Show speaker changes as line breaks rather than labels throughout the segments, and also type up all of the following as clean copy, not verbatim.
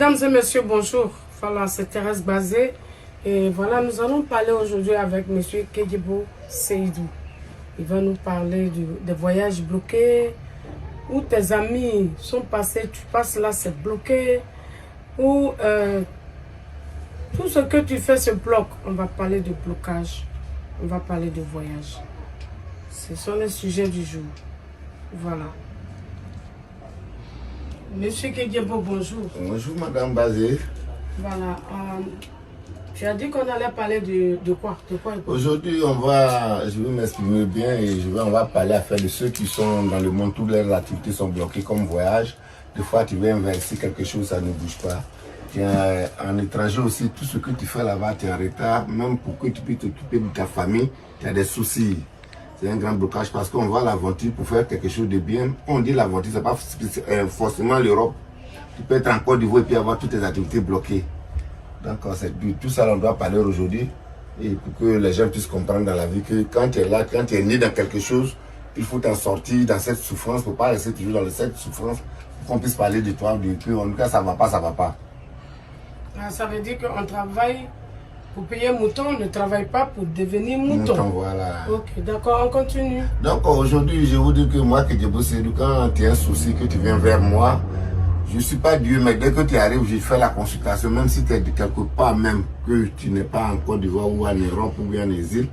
Mesdames et messieurs, bonjour. Voilà, c'est Thérèse Bazé. Et voilà, nous allons parler aujourd'hui avec monsieur Kedjebo Seydou. Il va nous parler des voyages bloqués, où tes amis sont passés, tu passes là, c'est bloqué, où tout ce que tu fais se bloque. On va parler de blocage, on va parler de voyage. Ce sont les sujets du jour. Voilà. Monsieur Kedjebo, bonjour.
Bonjour Madame Bazé.
Voilà. Tu as dit qu'on allait parler de quoi?
Aujourd'hui, je vais m'exprimer bien et on va parler affaire de ceux qui sont dans le monde, toutes leurs activités sont bloquées comme voyage. Des fois, tu veux inverser quelque chose, ça ne bouge pas. Tu es en étranger aussi, tout ce que tu fais là-bas, tu es en retard. Même pour que tu puisses t'occuper de ta famille, tu as des soucis. C'est un grand blocage parce qu'on va à l'aventure pour faire quelque chose de bien. On dit l'aventure, ce n'est pas forcément l'Europe. Tu peux être en Côte d'Ivoire et puis avoir toutes tes activités bloquées. Donc c'est tout ça on doit parler aujourd'hui. Et pour que les gens puissent comprendre dans la vie que quand tu es là, quand tu es né dans quelque chose, il faut t'en sortir dans cette souffrance. Il ne faut pas rester toujours dans cette souffrance. Pour qu'on puisse parler de toi, de que en tout cas ça ne va pas, ça ne va pas.
Ça veut dire qu'on travaille pour payer mouton, on ne travaille pas pour devenir mouton.
Voilà.
Ok, d'accord, on continue.
Donc aujourd'hui, je vous dis que moi, Kedjebo Seydou, quand tu as un souci, que tu viens vers moi, je ne suis pas Dieu, mais dès que tu arrives, je fais la consultation, même si tu es de quelque part, même que tu n'es pas en Côte d'Ivoire ou en Europe ou bien en exil,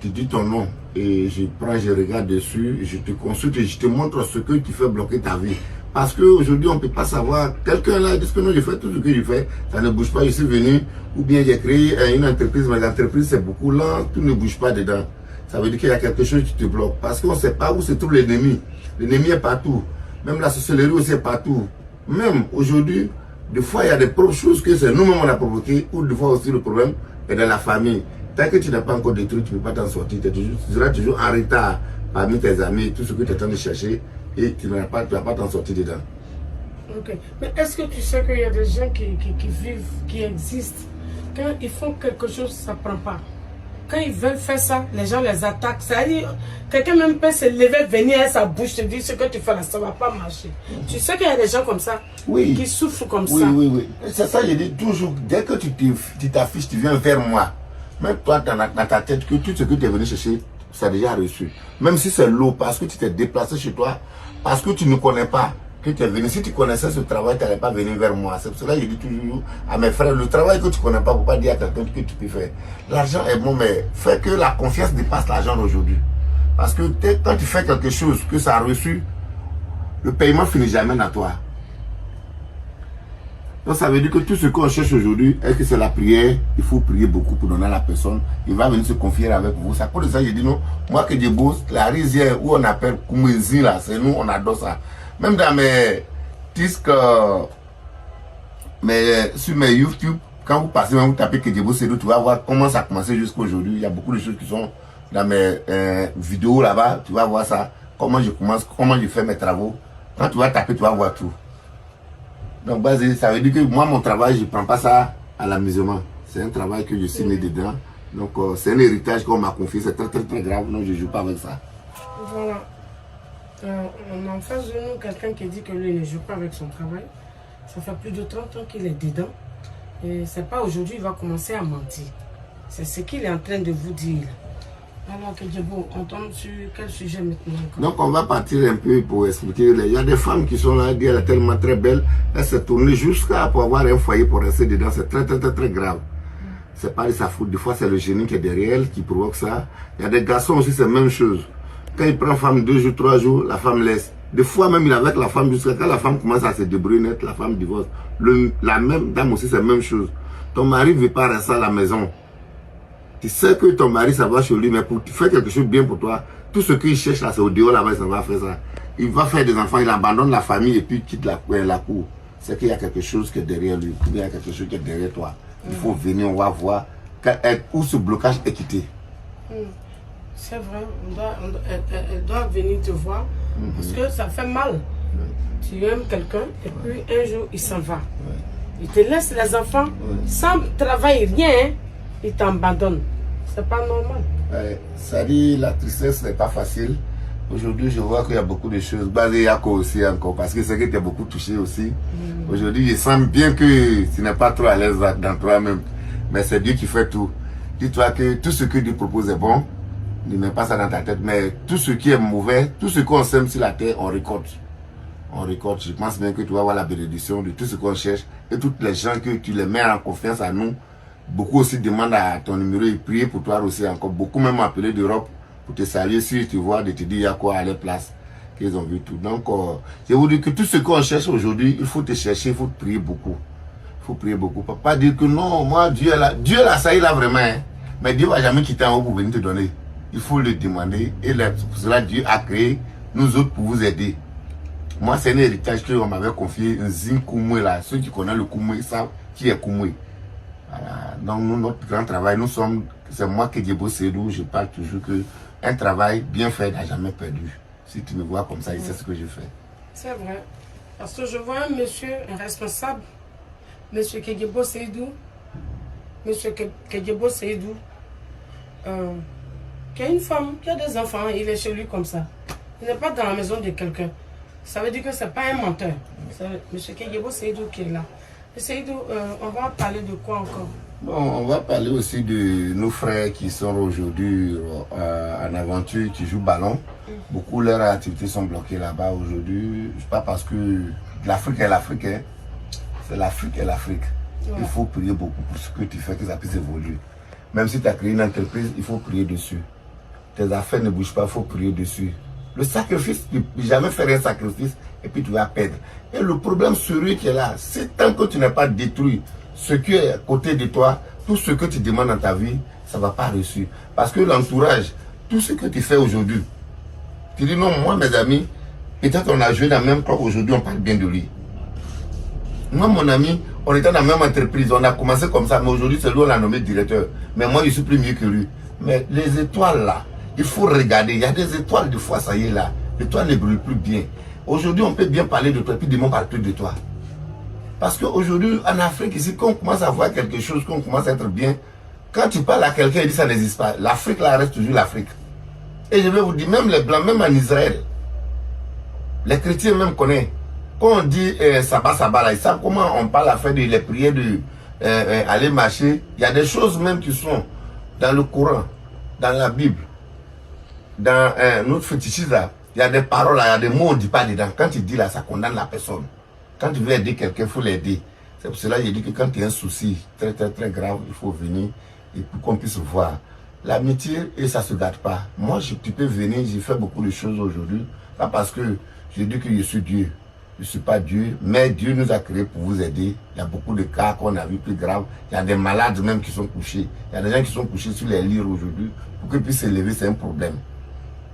tu dis ton nom et je regarde dessus, je te consulte et je te montre ce que tu fais bloquer ta vie. Parce qu'aujourd'hui, on ne peut pas savoir, quelqu'un là dit que non, je fais tout ce que je fais, ça ne bouge pas, je suis venu, ou bien j'ai créé une entreprise, mais l'entreprise c'est beaucoup lent, tout ne bouge pas dedans. Ça veut dire qu'il y a quelque chose qui te bloque, parce qu'on ne sait pas où se trouve l'ennemi. L'ennemi est partout, même la sorcellerie aussi est partout. Même aujourd'hui, des fois il y a des choses que c'est nous-mêmes on a provoquées, ou des fois aussi le problème est dans la famille. Tant que tu n'as pas encore détruit, tu ne peux pas t'en sortir, tu seras toujours en retard parmi tes amis, tout ce que tu es en train de chercher. Et tu ne vas pas t'en sortir dedans.
Ok. Mais est-ce que tu sais qu'il y a des gens qui vivent, qui existent, quand ils font quelque chose, ça ne prend pas. Quand ils veulent faire ça, les gens les attaquent. C'est-à-dire, quelqu'un même peut se lever, venir à sa bouche, te dire ce que tu fais là, ça ne va pas marcher. Tu sais qu'il y a des gens comme ça,
oui,
qui souffrent comme ça.
Oui. C'est ça, je dis toujours, dès que tu t'affiches, tu viens vers moi. Même toi, dans ta tête, que tout ce que tu es venu chercher, c'est déjà reçu. Même si c'est lourd, parce que tu t'es déplacé chez toi, parce que tu ne connais pas que tu es venu. Si tu connaissais ce travail, tu n'allais pas venir vers moi. C'est pour cela que je dis toujours à mes frères, le travail que tu ne connais pas, il ne faut pas dire à quelqu'un que tu peux faire. L'argent est bon, mais fais que la confiance dépasse l'argent aujourd'hui. Parce que quand tu fais quelque chose que ça a reçu, le paiement ne finit jamais dans toi. Donc ça veut dire que tout ce qu'on cherche aujourd'hui, est-ce que c'est la prière? Il faut prier beaucoup pour donner à la personne. Il va venir se confier avec vous. C'est à cause de ça que je dis non. Moi que Kedjebo, la rizière où on appelle Koumezi là, c'est nous, on adore ça. Même dans mes disques, sur mes YouTube, quand vous passez, vous tapez Kedjebo Seydou, tu vas voir comment ça a commencé jusqu'à aujourd'hui. Il y a beaucoup de choses qui sont dans mes vidéos là-bas. Tu vas voir ça. Comment je commence, comment je fais mes travaux. Quand tu vas taper, tu vas voir tout. Donc, ça veut dire que moi, mon travail, je ne prends pas ça à l'amusement. C'est un travail que je suis né dedans. Donc, c'est un héritage qu'on m'a confié. C'est très, très, très grave. Donc, je ne joue pas avec ça.
Voilà. On a en face de nous quelqu'un qui dit que lui ne joue pas avec son travail. Ça fait plus de 30 ans qu'il est dedans. Et c'est pas aujourd'hui qu'il va commencer à mentir. C'est ce qu'il est en train de vous dire. Alors, Kedjebo, on tombe sur quel sujet maintenant?
Donc, on va partir un peu pour expliquer. Il y a des femmes qui sont là, elle est tellement très belle. Elle s'est tournée jusqu'à pour avoir un foyer pour rester dedans. C'est très, très, très, très grave. C'est pas de sa faute. Des fois, c'est le génie qui est derrière elle qui provoque ça. Il y a des garçons aussi, c'est la même chose. Quand il prend femme 2 jours, 3 jours, la femme laisse. Des fois, même il est avec la femme jusqu'à quand la femme commence à se débrouiller net, la femme divorce. La même dame aussi, c'est la même chose. Ton mari ne veut pas rester à la maison. Tu sais que ton mari, ça va chez lui, mais pour faire quelque chose de bien pour toi, tout ce qu'il cherche là, c'est au dehors là-bas, ça va faire ça. Il va faire des enfants, il abandonne la famille et puis quitte la cour. C'est qu'il y a quelque chose qui est derrière lui, il y a quelque chose qui est derrière toi. Il faut venir, on va voir où ce blocage est quitté.
C'est vrai, elle doit venir te voir, parce que ça fait mal. Tu aimes quelqu'un et puis un jour il s'en va. Il te laisse les enfants sans travail, rien, il t'abandonne. C'est pas normal.
Ça dit, la tristesse n'est pas facile. Aujourd'hui, je vois qu'il y a beaucoup de choses. Basé Yako aussi encore, parce que c'est que tu es beaucoup touché aussi. Aujourd'hui, je sens bien que tu n'es pas trop à l'aise dans toi-même. Mais c'est Dieu qui fait tout. Dis-toi que tout ce que Dieu propose est bon. Ne mets pas ça dans ta tête. Mais tout ce qui est mauvais, tout ce qu'on sème sur la terre, on récolte. On récolte. Je pense bien que tu vas avoir la bénédiction de tout ce qu'on cherche. Et toutes les gens que tu les mets en confiance à nous. Beaucoup aussi demandent à ton numéro et prier pour toi aussi encore. Beaucoup même appelé d'Europe pour te saluer si tu vois, de te dire il y a quoi à leur place. Qu'ils ont vu tout. Donc, je vous dis que tout ce qu'on cherche aujourd'hui, il faut te chercher, il faut te prier beaucoup. Il faut prier beaucoup. Pas dire que non, moi, Dieu est là. Dieu est là, ça il a vraiment. Hein. Mais Dieu ne va jamais quitter en haut pour venir te donner. Il faut le demander. Et pour cela, Dieu a créé nous autres pour vous aider. Moi, c'est un héritage qu'on m'avait confié, un zin Koumoué là. Ceux qui connaissent le Koumoué savent qui est Koumoué. Voilà. Donc, nous, notre grand travail, nous sommes, c'est moi qui Kedjebo Seydou, je parle toujours que un travail bien fait n'a jamais perdu. Si tu me vois comme ça, c'est ce que je fais.
C'est vrai. Parce que je vois un monsieur, un responsable, monsieur Kedjebo Seydou, monsieur Kedjebo Seydou, qui a une femme, qui a des enfants, il est chez lui comme ça. Il n'est pas dans la maison de quelqu'un. Ça veut dire que ce n'est pas un menteur. C'est monsieur Kedjebo Seydou qui est là. Seydou, on va parler de quoi encore?
Bon, on va parler aussi de nos frères qui sont aujourd'hui en aventure, qui jouent ballon. Beaucoup de leurs activités sont bloquées là-bas aujourd'hui. Pas parce que l'Afrique est l'Afrique, hein. C'est l'Afrique et l'Afrique. Ouais. Il faut prier beaucoup pour ce que tu fais, que ça puisse évoluer. Même si tu as créé une entreprise, il faut prier dessus. Tes affaires ne bougent pas, il faut prier dessus. Le sacrifice, tu ne peux jamais faire un sacrifice et puis tu vas perdre. Et le problème sérieux qui est là, c'est tant que tu n'as pas détruit ce qui est à côté de toi, tout ce que tu demandes dans ta vie, ça ne va pas réussir. Parce que l'entourage, tout ce que tu fais aujourd'hui, tu dis non, moi mes amis, peut-être on a joué dans le même club, aujourd'hui on parle bien de lui. Moi mon ami, on était dans la même entreprise, on a commencé comme ça, mais aujourd'hui c'est lui on l'a nommé directeur. Mais moi je suis plus mieux que lui. Mais les étoiles là, il faut regarder, il y a des étoiles, des fois ça y est là, l'étoile ne brûle plus bien. Aujourd'hui on peut bien parler de toi, puis demain on parle plus de toi. Parce qu'aujourd'hui en Afrique, ici, quand on commence à voir quelque chose, quand on commence à être bien, quand tu parles à quelqu'un, il dit ça n'existe pas. L'Afrique là reste toujours l'Afrique. Et je vais vous dire, même les Blancs, même en Israël, les chrétiens même connaissent. Quand on dit sabbat là, ils savent comment on parle à faire de les prières, de aller marcher. Il y a des choses même qui sont dans le Coran, dans la Bible, dans notre fétichisme, il y a des paroles là, il y a des mots on ne dit pas dedans. Quand tu dis là, ça condamne la personne. Quand tu veux aider quelqu'un, il faut l'aider. C'est pour cela que je dis que quand tu as un souci très grave, il faut venir et pour qu'on puisse voir. L'amitié, et ça ne se gâte pas. Moi, tu peux venir, j'ai fait beaucoup de choses aujourd'hui. Pas parce que je dis que je suis Dieu. Je ne suis pas Dieu, mais Dieu nous a créés pour vous aider. Il y a beaucoup de cas qu'on a vu plus graves. Il y a des malades même qui sont couchés. Il y a des gens qui sont couchés sur les lits aujourd'hui. Pour qu'ils puissent s'élever, c'est un problème.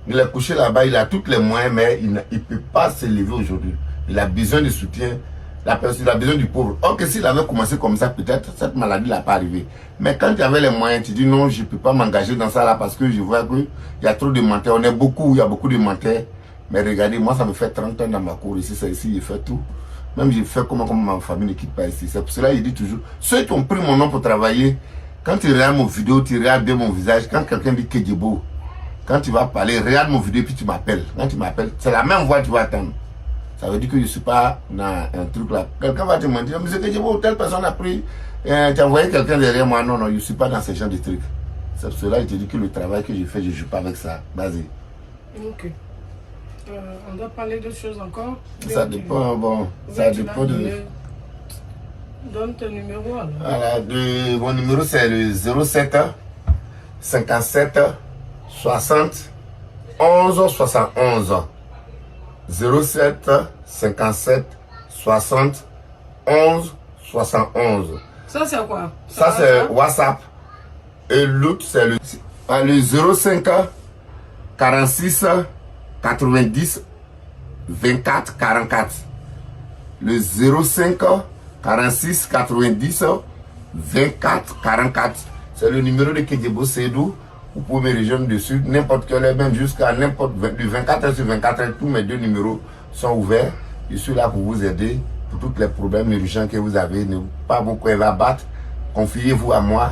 Il est couché là-bas, il a tous les moyens, mais il ne peut pas s'élever aujourd'hui. Il a besoin de soutien. La personne, il a besoin du pauvre. Or que s'il avait commencé comme ça, peut-être cette maladie n'a pas arrivé. Mais quand tu avais les moyens, tu dis non, je ne peux pas m'engager dans ça là parce que je vois qu'il y a trop de menteurs. On est beaucoup, il y a beaucoup de menteurs. Mais regardez, moi ça me fait 30 ans dans ma cour ici, c'est ici, j'ai fait tout. Même j'ai fait comment ma famille ne quitte pas ici. C'est pour cela qu'il dit toujours, ceux qui ont pris mon nom pour travailler, quand tu regardes mon vidéo, tu regardes bien mon visage, quand quelqu'un dit Kedjebo, quand tu vas parler, regarde mon vidéo puis tu m'appelles. Quand tu m'appelles, c'est la même voix que tu vas attendre. Ça veut dire que je ne suis pas dans un truc là. Quelqu'un va te mentir, mais c'est Kedjebo, telle personne a pris, tu as envoyé quelqu'un derrière moi. Non, je ne suis pas dans ce genre de trucs. C'est pour cela que je te dis que le travail que je fais, je ne joue pas avec ça. Vas-y.
Ok. On doit parler d'autres choses encore.
Ça dépend, bon, ça dépend de...
Donne ton numéro alors.
Voilà, mon numéro c'est le 07 57 60 11 71. 07 57 60 11 71.
Ça c'est quoi?
Ça c'est WhatsApp. Et l'autre c'est le 05 46 90 24 44. Le 05 46 90 24 44. C'est le numéro de Kedjebo Seydou. Vous pouvez me rejoindre dessus n'importe quelle heure, même jusqu'à n'importe 24h sur 24h. Tous mes deux numéros sont ouverts. Je suis là pour vous aider pour tous les problèmes urgents que vous avez. Ne pas vous courir la battre. Confiez-vous à moi.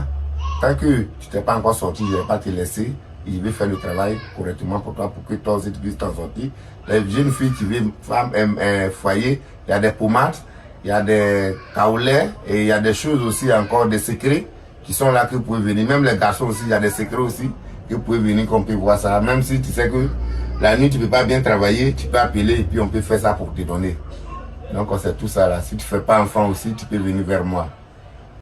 Tant que tu n'es pas encore sorti, je ne vais pas te laisser. et je vais faire le travail correctement pour toi, pour que toi aussi tu puisses t'en sortir. Les jeunes filles qui vivent femme, foyer, il y a des pommades, il y a des kaolais, et il y a des choses aussi encore, des secrets qui sont là que vous pouvez venir. Même les garçons aussi, il y a des secrets aussi que vous pouvez venir, qu'on peut voir ça. Même si tu sais que la nuit tu ne peux pas bien travailler, tu peux appeler et puis on peut faire ça pour te donner. Donc c'est tout ça là. Si tu ne fais pas enfant aussi, tu peux venir vers moi.